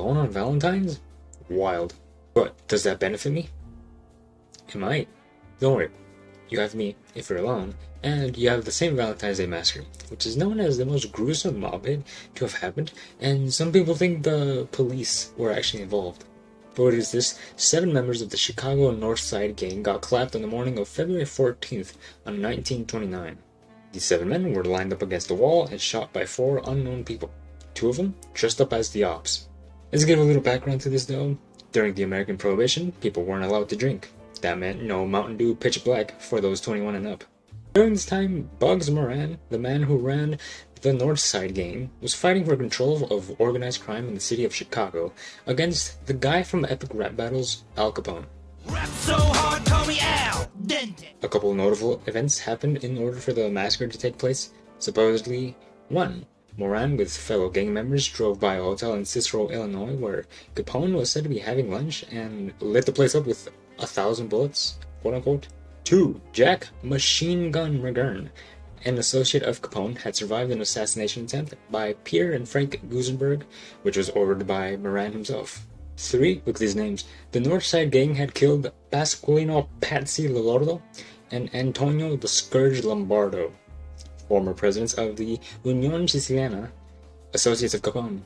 alone on Valentine's? Wild. But does that benefit me? It might. Don't worry. You have me if you're alone, and you have the St Valentines Day Massacre, which is known as the most gruesome mob hit to have happened, and some people think the police were actually involved. But what is this? 7 members of the Chicago North Side Gang got clapped on the morning of February 14th on 1929. These 7 men were lined up against a wall and shot by 4 unknown people. 2 of them dressed up as the ops. Let's give a little background to this though. During the American Prohibition, people weren't allowed to drink. That meant no Mountain Dew Pitch Black for those 21 and up. During this time, Bugs Moran, the man who ran the North Side Gang, was fighting for control of organized crime in the city of Chicago against the guy from epic rap battles, Al Capone. Rap so hard, call me Al Dente. A couple of notable events happened in order for the massacre to take place. Supposedly, 1. Moran with fellow gang members drove by a hotel in Cicero, Illinois, where Capone was said to be having lunch and lit the place up with 1,000 bullets, quote unquote. 2. Jack Machine Gun McGurn, an associate of Capone, had survived an assassination attempt by Pierre and Frank Gusenberg, which was ordered by Moran himself. 3. Look at these names. The North Side Gang had killed Pasqualino Patsy Lolordo and Antonio the Scourge Lombardo, former presidents of the Union Siciliana, associates of Capone.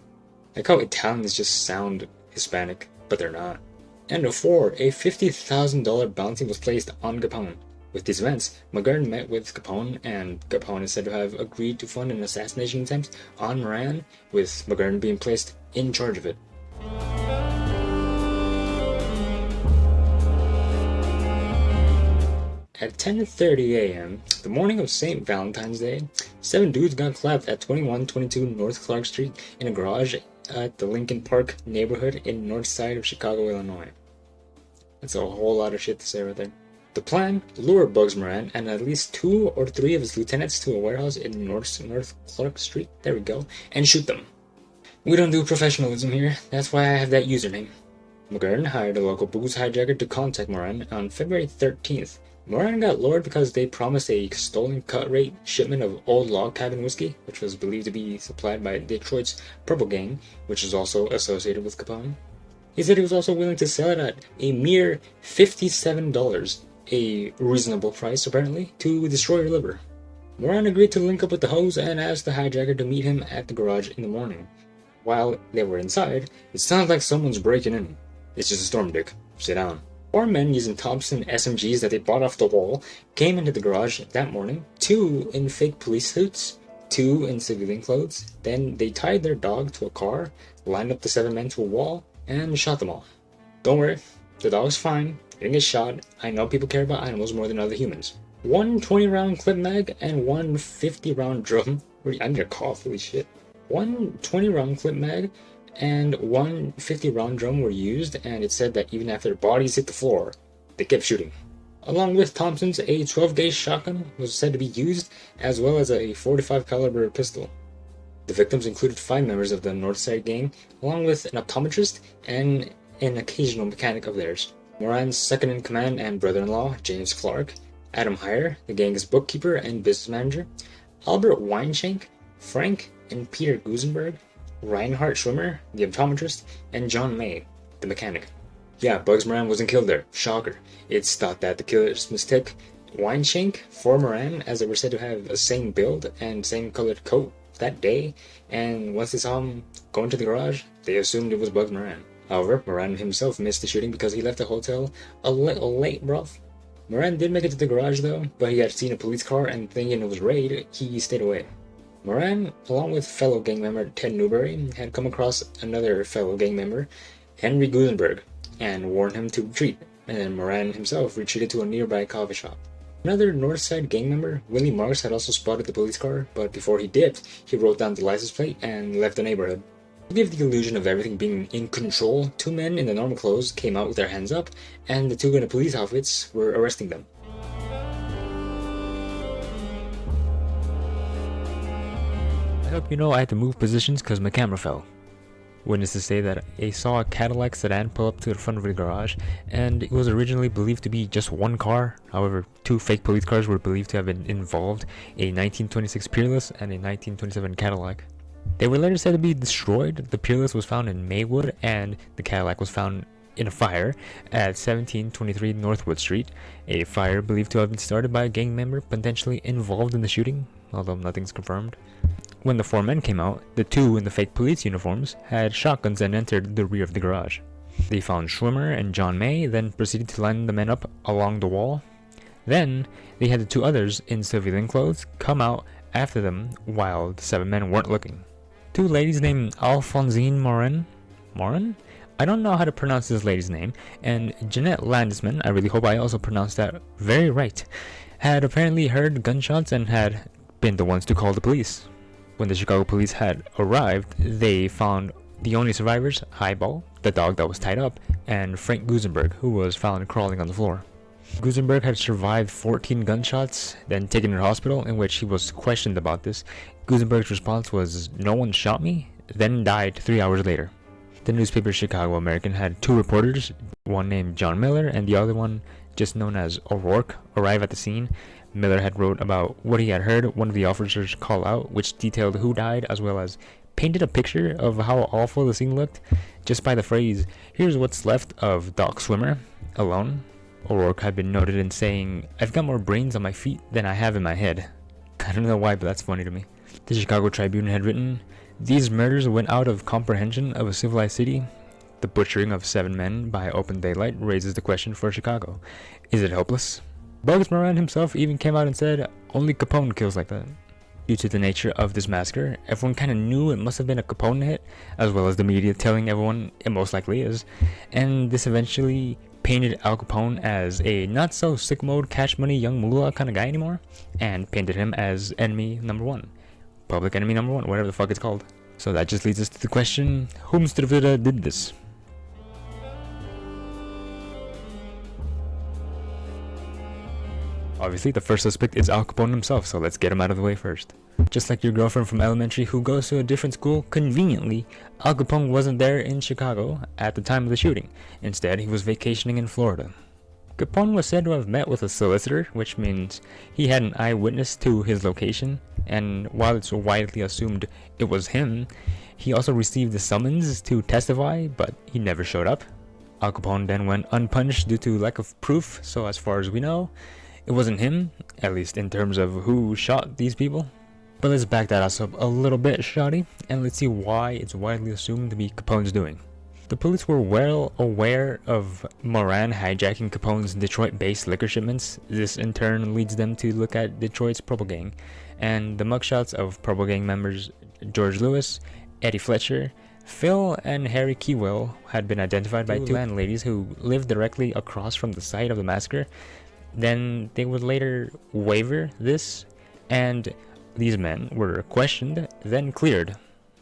Like how Italians just sound Hispanic, but they're not. And 4. A $50,000 bounty was placed on Capone. With these events, McGurn met with Capone, and Capone is said to have agreed to fund an assassination attempt on Moran, with McGurn being placed in charge of it. At 10:30 a.m., the morning of St. Valentine's Day, 7 dudes got clapped at 2122 North Clark Street in a garage at the Lincoln Park neighborhood in north side of Chicago, Illinois. That's a whole lot of shit to say right there. The plan: lure Bugs Moran and at least 2 or 3 of his lieutenants to a warehouse in North Clark Street, there we go, and shoot them. We don't do professionalism here, that's why I have that username. McGurn hired a local booze hijacker to contact Moran on February 13th. Moran got lured because they promised a stolen cut rate shipment of old log cabin whiskey, which was believed to be supplied by Detroit's Purple Gang, which is also associated with Capone. He said he was also willing to sell it at a mere $57, a reasonable price apparently, to destroy your liver. Moran agreed to link up with the hoes and asked the hijacker to meet him at the garage in the morning. While they were inside, it sounds like someone's breaking in. It's just a storm, Dick. Sit down. 4 men using Thompson SMGs that they bought off the wall came into the garage that morning, 2 in fake police suits, 2 in civilian clothes. Then they tied their dog to a car, lined up the 7 men to a wall, and shot them all. Don't worry, the dog's fine, he didn't get shot. I know people care about animals more than other humans. 1 20-round clip mag and 1 50-round drum. I need a cough, holy shit. 1 20-round clip mag and 1 50-round drum were used, and it said that even after their bodies hit the floor, they kept shooting. Along with Thompson's, a 12-gauge shotgun was said to be used, as well as a 45 caliber pistol. The victims included 5 members of the North Side Gang, along with an optometrist and an occasional mechanic of theirs. Moran's second-in-command and brother-in-law, James Clark, Adam Heyer, the gang's bookkeeper and business manager, Albert Weinshank, Frank and Peter Gusenberg, Reinhard Schwimmer, the optometrist, and John May, the mechanic. Yeah, Bugs Moran wasn't killed there. Shocker. It's thought that the killers mistook Weinshank for Moran, as they were said to have the same build and same colored coat that day, and once they saw him go into the garage, they assumed it was Bugs Moran. However, Moran himself missed the shooting because he left the hotel a little late, bruv. Moran did make it to the garage though, but he had seen a police car and thinking it was raid, he stayed away. Moran, along with fellow gang member Ted Newberry, had come across another fellow gang member, Henry Gusenberg, and warned him to retreat, and Moran himself retreated to a nearby coffee shop. Another Northside gang member, Willie Marks, had also spotted the police car, but before he dipped, he wrote down the license plate and left the neighborhood. To give the illusion of everything being in control, 2 men in the normal clothes came out with their hands up, and the 2 in the police outfits were arresting them. I hope you know I had to move positions because my camera fell. Witnesses say that they saw a Cadillac sedan pull up to the front of the garage, and it was originally believed to be just 1 car. However, 2 fake police cars were believed to have been involved, a 1926 Peerless and a 1927 Cadillac. They were later said to be destroyed. The Peerless was found in Maywood, and the Cadillac was found in a fire at 1723 Northwood Street, a fire believed to have been started by a gang member potentially involved in the shooting, although nothing's confirmed. When the 4 men came out, the 2 in the fake police uniforms had shotguns and entered the rear of the garage. They found Schwimmer and John May, then proceeded to line the men up along the wall. Then, they had the 2 others in civilian clothes come out after them while the 7 men weren't looking. 2 ladies named Alphonsine Morin? I don't know how to pronounce this lady's name, and Jeanette Landisman, I really hope I also pronounced that very right, had apparently heard gunshots and had been the ones to call the police. When the Chicago police had arrived, they found the only survivors, Highball, the dog that was tied up, and Frank Gusenberg, who was found crawling on the floor. Gusenberg had survived 14 gunshots, then taken to the hospital, in which he was questioned about this. Gusenberg's response was, "No one shot me," then died 3 hours later. The newspaper Chicago American had 2 reporters, one named John Miller and the other one just known as O'Rourke, arrive at the scene. Miller had wrote about what he had heard one of the officers call out, which detailed who died, as well as painted a picture of how awful the scene looked just by the phrase, "Here's what's left of Doc Swimmer," alone. O'Rourke had been noted in saying, "I've got more brains on my feet than I have in my head." I don't know why, but that's funny to me. The Chicago Tribune had written, "These murders went out of comprehension of a civilized city. The butchering of 7 men by open daylight raises the question for Chicago. Is it hopeless?" Bugs Moran himself even came out and said, "Only Capone kills like that." Due to the nature of this massacre, everyone kind of knew it must have been a Capone hit, as well as the media telling everyone it most likely is, and this eventually painted Al Capone as a not-so-sick-mode cash-money young moolah kind of guy anymore, and painted him as enemy number 1. Public enemy number 1, whatever the fuck it's called. So that just leads us to the question, whomstravida did this? Obviously, the first suspect is Al Capone himself, so let's get him out of the way first. Just like your girlfriend from elementary who goes to a different school, conveniently, Al Capone wasn't there in Chicago at the time of the shooting. Instead, he was vacationing in Florida. Capone was said to have met with a solicitor, which means he had an eyewitness to his location, and while it's widely assumed it was him, he also received a summons to testify, but he never showed up. Al Capone then went unpunished due to lack of proof, so as far as we know, it wasn't him, at least in terms of who shot these people. But let's back that ass up a little bit, shawty, and let's see why it's widely assumed to be Capone's doing. The police were well aware of Moran hijacking Capone's Detroit-based liquor shipments. This in turn leads them to look at Detroit's Purple Gang, and the mugshots of Purple Gang members George Lewis, Eddie Fletcher, Phil and Harry Keywell had been identified by 2 landladies who lived directly across from the site of the massacre. Then they would later waiver this, and these men were questioned, then cleared.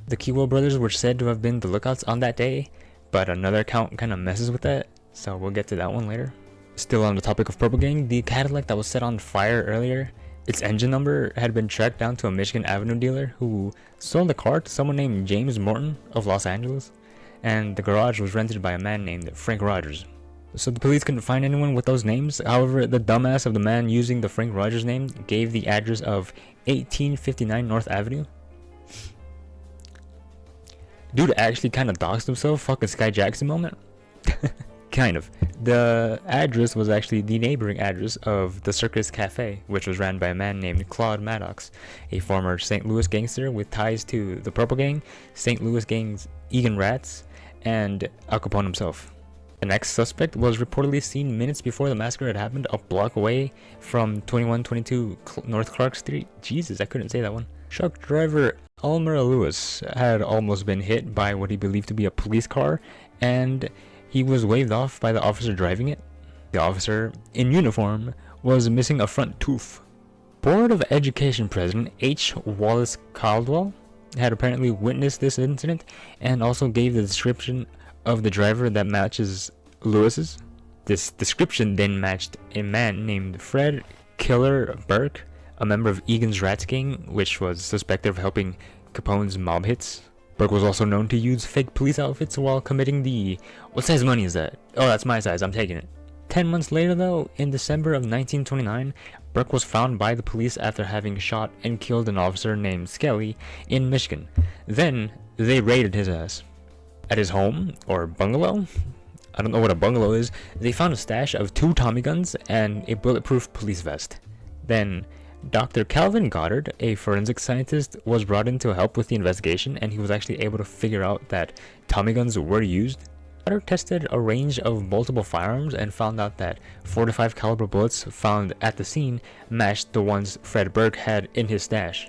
The Keywell brothers were said to have been the lookouts on that day, but another account kind of messes with that, so we'll get to that one later. Still on the topic of Purple Gang, the Cadillac that was set on fire earlier, its engine number had been tracked down to a Michigan Avenue dealer who sold the car to someone named James Morton of Los Angeles, and the garage was rented by a man named Frank Rogers. So the police couldn't find anyone with those names. However, the dumbass of the man using the Frank Rogers name gave the address of 1859 North Avenue. Dude actually kind of doxed himself, fucking Sky Jackson moment. Kind of. The address was actually the neighboring address of the Circus Cafe, which was ran by a man named Claude Maddox, a former St. Louis gangster with ties to the Purple Gang, St. Louis Gang's Egan Rats, and Al Capone himself. The next suspect was reportedly seen minutes before the massacre had happened, a block away from 2122 North Clark Street. Jesus, I couldn't say that one. Truck driver Elmer Lewis had almost been hit by what he believed to be a police car, and he was waved off by the officer driving it. The officer, in uniform, was missing a front tooth. Board of Education President H. Wallace Caldwell had apparently witnessed this incident and also gave the description of the driver that matches Lewis's. This description then matched a man named Fred Killer Burke, a member of Egan's Rats Gang, which was suspected of helping Capone's mob hits. Burke was also known to use fake police outfits while committing the "What size money is that? Oh, that's my size, I'm taking it" 10 months later though, in December of 1929, Burke was found by the police after having shot and killed an officer named Skelly in Michigan. Then, they raided his ass. At his home, or bungalow, I don't know what a bungalow is, they found a stash of 2 Tommy guns and a bulletproof police vest. Then, Dr. Calvin Goddard, a forensic scientist, was brought in to help with the investigation, and he was actually able to figure out that Tommy guns were used. Goddard tested a range of multiple firearms and found out that 45 caliber bullets found at the scene matched the ones Fred Burke had in his stash.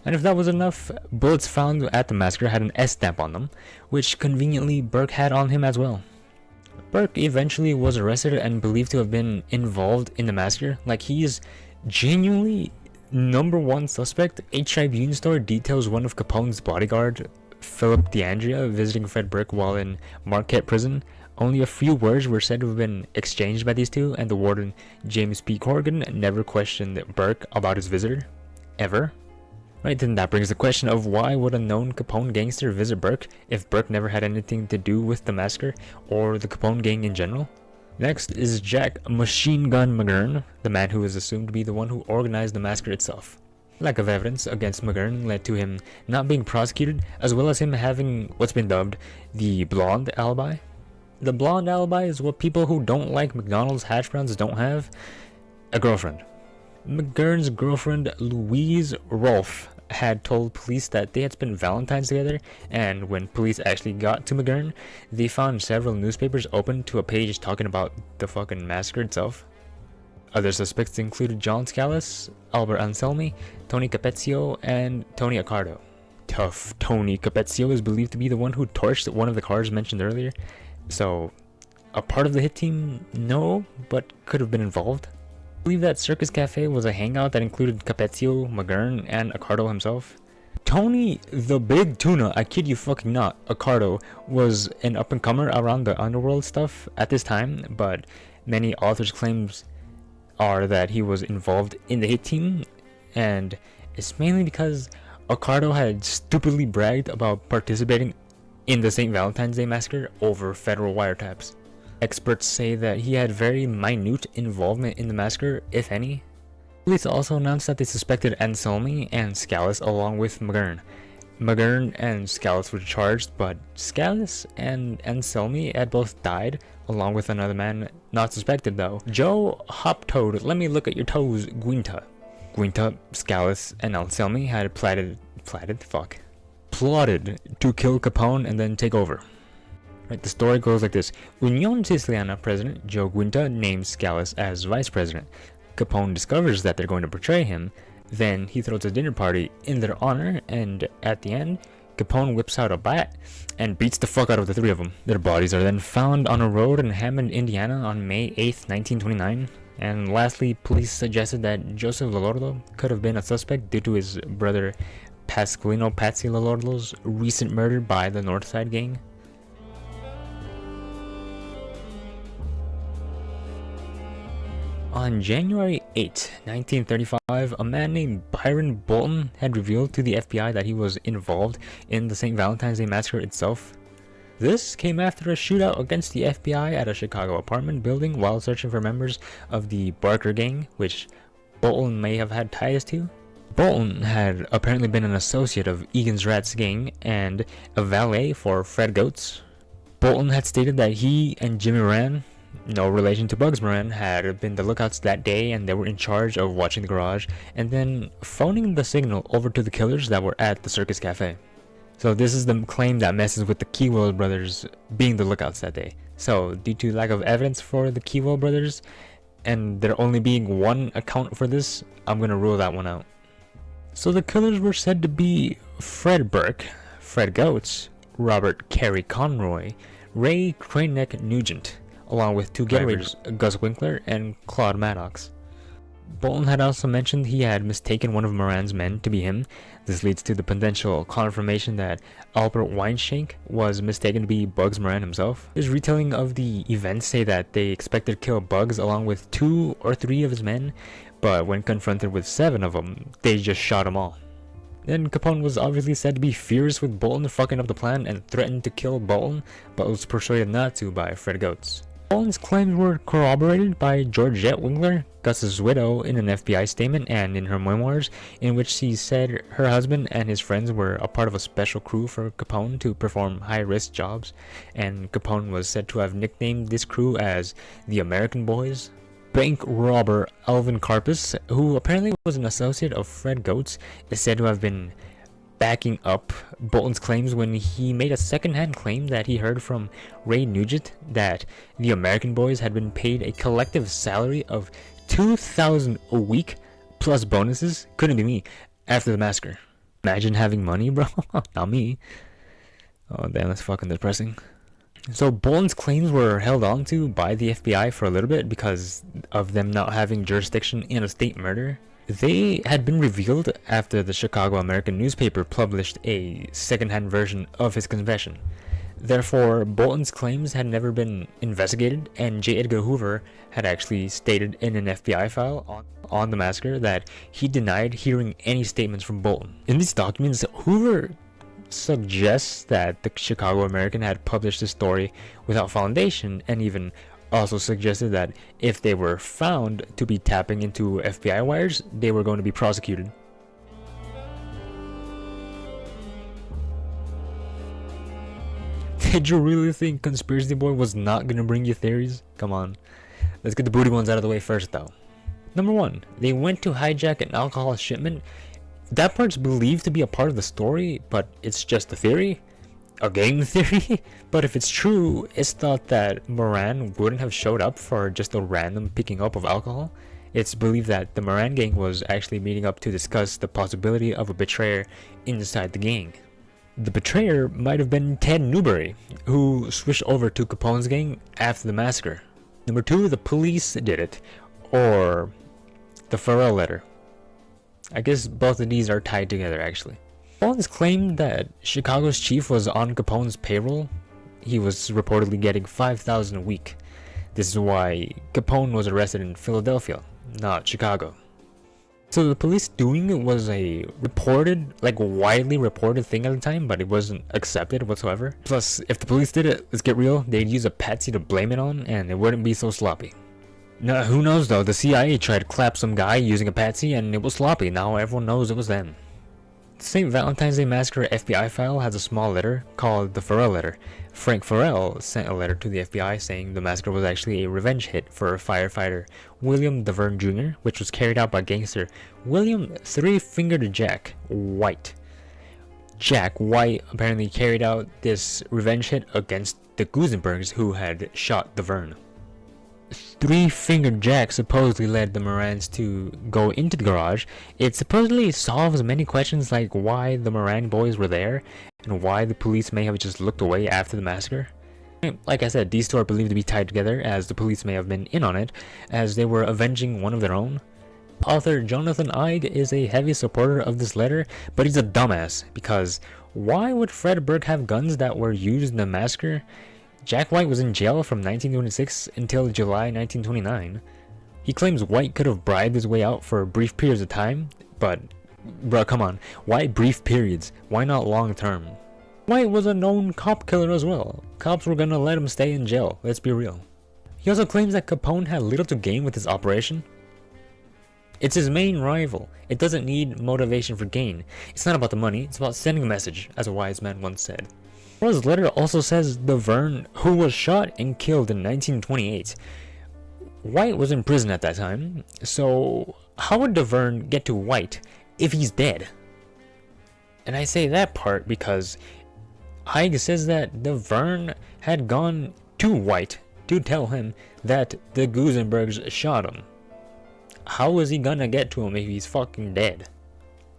And if that was enough, bullets found at the massacre had an S stamp on them, which conveniently Burke had on him as well. Burke eventually was arrested and believed to have been involved in the massacre. Like, he's genuinely #1 suspect. A Tribune story details one of Capone's bodyguard, Philip DeAndrea, visiting Fred Burke while in Marquette prison. Only a few words were said to have been exchanged by these two, and the warden, James P. Corrigan, never questioned Burke about his visitor. Ever. Right, then that brings the question of why would a known Capone gangster visit Burke if Burke never had anything to do with the massacre or the Capone gang in general? Next is Jack Machine Gun McGurn, the man who is assumed to be the one who organized the massacre itself. Lack of evidence against McGurn led to him not being prosecuted, as well as him having what's been dubbed the blonde alibi. The blonde alibi is what people who don't like McDonald's hash browns don't have: a girlfriend. McGurn's girlfriend, Louise Rolfe, had told police that they had spent Valentine's together, and when police actually got to McGurn, they found several newspapers open to a page talking about the fucking massacre itself. Other suspects included John Scalise, Albert Anselmi, Tony Capezio, and Tony Accardo. Tough Tony Capezio is believed to be the one who torched one of the cars mentioned earlier, so a part of the hit team? No, but could have been involved. I believe that Circus Cafe was a hangout that included Capezio, McGurn, and Accardo himself. Tony the Big Tuna, I kid you fucking not, Accardo, was an up-and-comer around the underworld stuff at this time, but many authors' claims are that he was involved in the hit team, and it's mainly because Accardo had stupidly bragged about participating in the St. Valentines Day Massacre over federal wiretaps. Experts say that he had very minute involvement in the massacre, if any. Police also announced that they suspected Anselmi and Scalise along with McGurn. McGurn and Scalise were charged, but Scalise and Anselmi had both died, along with another man not suspected though. Joe Hoptoad, let me look at your toes, Guinta. Guinta, Scalise, and Anselmi had plotted to kill Capone and then take over. Right, the story goes like this. Union Siciliana president Joe Guinta names Scalise as vice president. Capone discovers that they're going to betray him. Then he throws a dinner party in their honor, and at the end, Capone whips out a bat and beats the fuck out of the 3 of them. Their bodies are then found on a road in Hammond, Indiana on May 8th, 1929. And lastly, police suggested that Joseph Lolordo could have been a suspect due to his brother Pasqualino Patsy Lolordo's recent murder by the Northside Gang. On January 8, 1935, a man named Byron Bolton had revealed to the FBI that he was involved in the St. Valentine's Day Massacre itself. This came after a shootout against the FBI at a Chicago apartment building while searching for members of the Barker Gang, which Bolton may have had ties to. Bolton had apparently been an associate of Egan's Rats gang and a valet for Fred Goetz. Bolton had stated that he and Jimmy Moran, no relation to Bugs Moran, had been the lookouts that day and they were in charge of watching the garage and then phoning the signal over to the killers that were at the Circus Cafe. So this is the claim that messes with the Keywell brothers being the lookouts that day. So due to lack of evidence for the Keywell brothers and there only being one account for this, I'm gonna rule that one out. So the killers were said to be Fred Burke, Fred Goetz, Robert Carey Conroy, Ray Craneneck Nugent, along with 2 drivers, Gus Winkler and Claude Maddox. Bolton had also mentioned he had mistaken one of Moran's men to be him. This leads to the potential confirmation that Albert Weinshank was mistaken to be Bugs Moran himself. His retelling of the events say that they expected to kill Bugs along with 2 or 3 of his men, but when confronted with 7 of them, they just shot them all. Then Capone was obviously said to be furious with Bolton fucking up the plan and threatened to kill Bolton, but was persuaded not to by Fred Goetz. Bolton's claims were corroborated by Georgette Winkler, Gus's widow, in an FBI statement and in her memoirs, in which she said her husband and his friends were a part of a special crew for Capone to perform high-risk jobs, and Capone was said to have nicknamed this crew as the American Boys. Bank robber Alvin Karpus, who apparently was an associate of Fred Goetz, is said to have been backing up Bolton's claims when he made a second-hand claim that he heard from Ray Nugent that the American Boys had been paid a collective salary of $2,000 a week plus bonuses. Couldn't be me after the massacre. Imagine having money, bro. Not me. Oh damn, that's fucking depressing. So Bolton's claims were held on to by the FBI for a little bit because of them not having jurisdiction in a state murder. They had been revealed after the Chicago American newspaper published a second-hand version of his confession. Therefore, Bolton's claims had never been investigated, and J. Edgar Hoover had actually stated in an FBI file on the massacre that he denied hearing any statements from Bolton. In these documents, Hoover suggests that the Chicago American had published the story without foundation, and even also suggested that if they were found to be tapping into FBI wires, they were going to be prosecuted. Did you really think Conspiracy Boy was not gonna bring you theories? Come on. Let's get the booty ones out of the way first though. Number 1, they went to hijack an alcohol shipment. That part's believed to be a part of the story, but it's just a theory. A game theory? But if it's true, it's thought that Moran wouldn't have showed up for just a random picking up of alcohol. It's believed that the Moran gang was actually meeting up to discuss the possibility of a betrayer inside the gang. The betrayer might have been Ted Newberry, who switched over to Capone's gang after the massacre. Number 2, the police did it, or the Farrell letter. I guess both of these are tied together actually. Bolton's claimed that Chicago's chief was on Capone's payroll. He was reportedly getting $5,000 a week. This is why Capone was arrested in Philadelphia, not Chicago. So the police doing it was a reported, widely reported thing at the time, but it wasn't accepted whatsoever. Plus, if the police did it, let's get real, they'd use a patsy to blame it on, and it wouldn't be so sloppy. Now, who knows though, the CIA tried to clap some guy using a patsy, and it was sloppy. Now everyone knows it was them. The St. Valentines Day Massacre FBI file has a small letter called the Farrell letter. Frank Farrell sent a letter to the FBI saying the massacre was actually a revenge hit for firefighter William DeVerne Jr., which was carried out by gangster William Three-Fingered Jack White. Jack White apparently carried out this revenge hit against the Gusenbergs, who had shot DeVerne. Three-Fingered Jack supposedly led the Morans to go into the garage. It supposedly solves many questions like why the Moran boys were there and why the police may have just looked away after the massacre. Like I said, these two are believed to be tied together, as the police may have been in on it as they were avenging one of their own. Author Jonathan Eig is a heavy supporter of this letter, but he's a dumbass because why would Fred Burke have guns that were used in the massacre? Jack White was in jail from 1926 until July 1929. He claims White could have bribed his way out for brief periods of time, but bruh, come on, why brief periods? Why not long term? White was a known cop killer as well. Cops were gonna let him stay in jail, let's be real. He also claims that Capone had little to gain with his operation. It's his main rival. It doesn't need motivation for gain. It's not about the money, it's about sending a message, as a wise man once said. Farrell's letter also says DeVerne, who was shot and killed in 1928. White was in prison at that time, so how would DeVerne get to White if he's dead? And I say that part because Eig says that DeVerne had gone to White to tell him that the Gusenbergs shot him. How is he gonna get to him if he's fucking dead?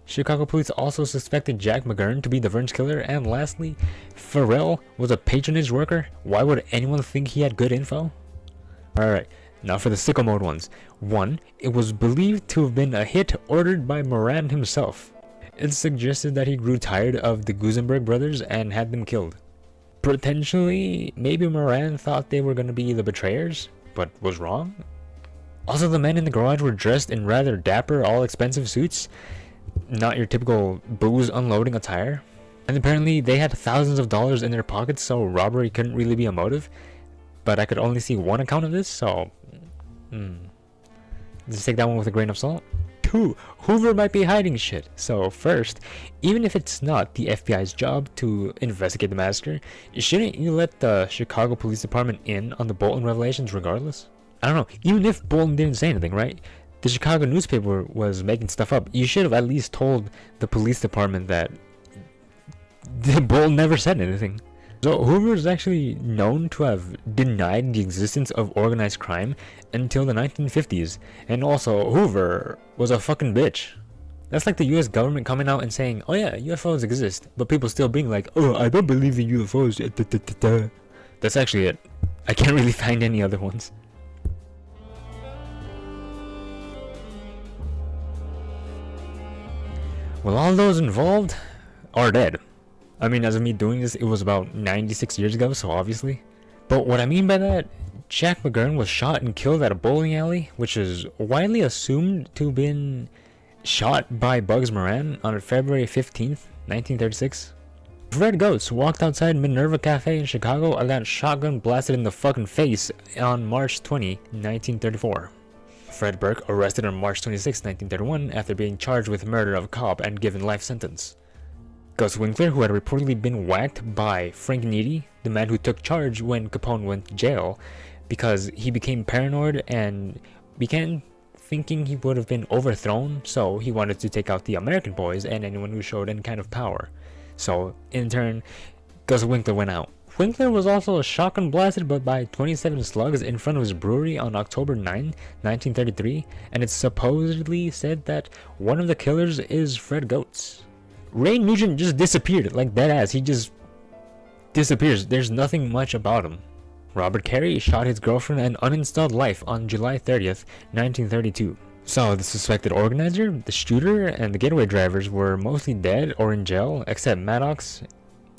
Chicago police also suspected Jack McGurn to be DeVerne's killer, and lastly, Farrell was a patronage worker. Why would anyone think he had good info? Alright, now for the sicko mode ones. 1. It was believed to have been a hit ordered by Moran himself. It's suggested that he grew tired of the Gusenberg brothers and had them killed. Potentially, maybe Moran thought they were going to be the betrayers, but was wrong. Also, the men in the garage were dressed in rather dapper, all-expensive suits. Not your typical booze unloading attire. And apparently they had thousands of dollars in their pockets, so robbery couldn't really be a motive. but I could only see one account of this, so just take that one with a grain of salt. 2. Hoover might be hiding shit. So first, even if it's not the FBI's job to investigate the massacre, shouldn't you let the Chicago Police Department in on the Bolton Revelations regardless? I don't know, even if Bolton didn't say anything, right? The Chicago newspaper was making stuff up. You should have at least told the police department that Bolton never said anything. So Hoover is actually known to have denied the existence of organized crime until the 1950s. And also, Hoover was a fucking bitch. That's like the US government coming out and saying, oh yeah, UFOs exist, but people still being like, oh, I don't believe in UFOs. That's actually it. I can't really find any other ones. Well, all those involved are dead. I mean, as of me doing this, it was about 96 years ago, so obviously. But what I mean by that, Jack McGurn was shot and killed at a bowling alley, which is widely assumed to have been shot by Bugs Moran on February 15th, 1936. Fred Goetz walked outside Minerva Cafe in Chicago and got shotgun blasted in the fucking face on March 20, 1934. Fred Burke arrested on March 26, 1931 after being charged with murder of a cop and given life sentence. Gus Winkler, who had reportedly been whacked by Frank Nitti, the man who took charge when Capone went to jail, because he became paranoid and began thinking he would have been overthrown, so he wanted to take out the American boys and anyone who showed any kind of power. So, in turn, Gus Winkler went out. Winkler was also shotgun blasted but by 27 slugs in front of his brewery on October 9, 1933, and it's supposedly said that one of the killers is Fred Goetz. Ray Nugent just disappeared, like deadass. He just disappears. There's nothing much about him. Robert Carey shot his girlfriend and uninstalled life on July 30th, 1932. So the suspected organizer, the shooter, and the getaway drivers were mostly dead or in jail, except Maddox,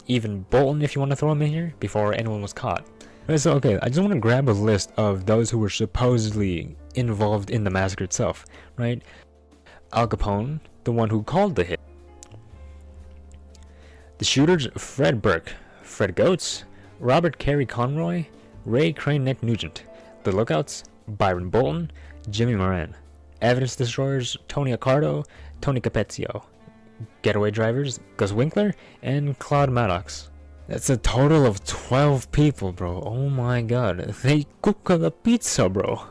even Bolton if you want to throw him in here, before anyone was caught. So okay, I just want to grab a list of those who were supposedly involved in the massacre itself, right? Al Capone, the one who called the hit. The shooters, Fred Burke, Fred Goetz, Robert Carey Conroy, Ray Crane Neck Nugent. The lookouts, Byron Bolton, Jimmy Moran. Evidence destroyers, Tony Accardo, Tony Capezio. Getaway drivers, Gus Winkler, and Claude Maddox. That's a total of 12 people, bro. Oh my god. They cook the pizza, bro.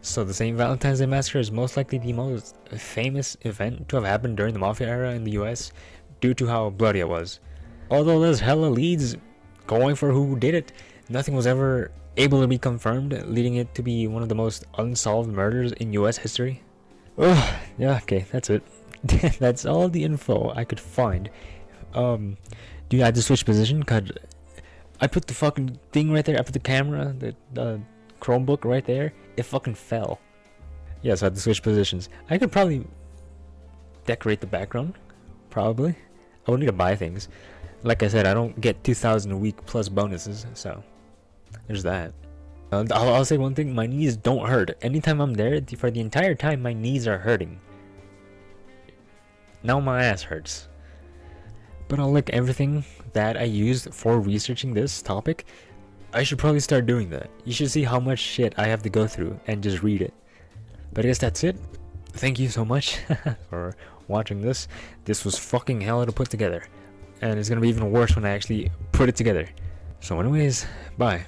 So the St. Valentines Day Massacre is most likely the most famous event to have happened during the mafia era in the US, due to how bloody it was. Although there's hella leads going for who did it, nothing was ever able to be confirmed, leading it to be one of the most unsolved murders in US history. Ugh, yeah, okay, that's it. That's all the info I could find. Do you have to switch position? Cause I put the fucking thing right there, I put the camera, the Chromebook right there, it fucking fell. Yeah, so I had to switch positions. I could probably decorate the background, probably. I would need to buy things. Like I said, I don't get 2,000 a week plus bonuses, so there's that. I'll say one thing, my knees don't hurt. Anytime I'm there, for the entire time, my knees are hurting. Now my ass hurts. But I'll link everything that I used for researching this topic. I should probably start doing that. You should see how much shit I have to go through and just read it. But I guess that's it. Thank you so much for watching this. This was fucking hell to put together. And it's gonna be even worse when I actually put it together. So anyways, bye.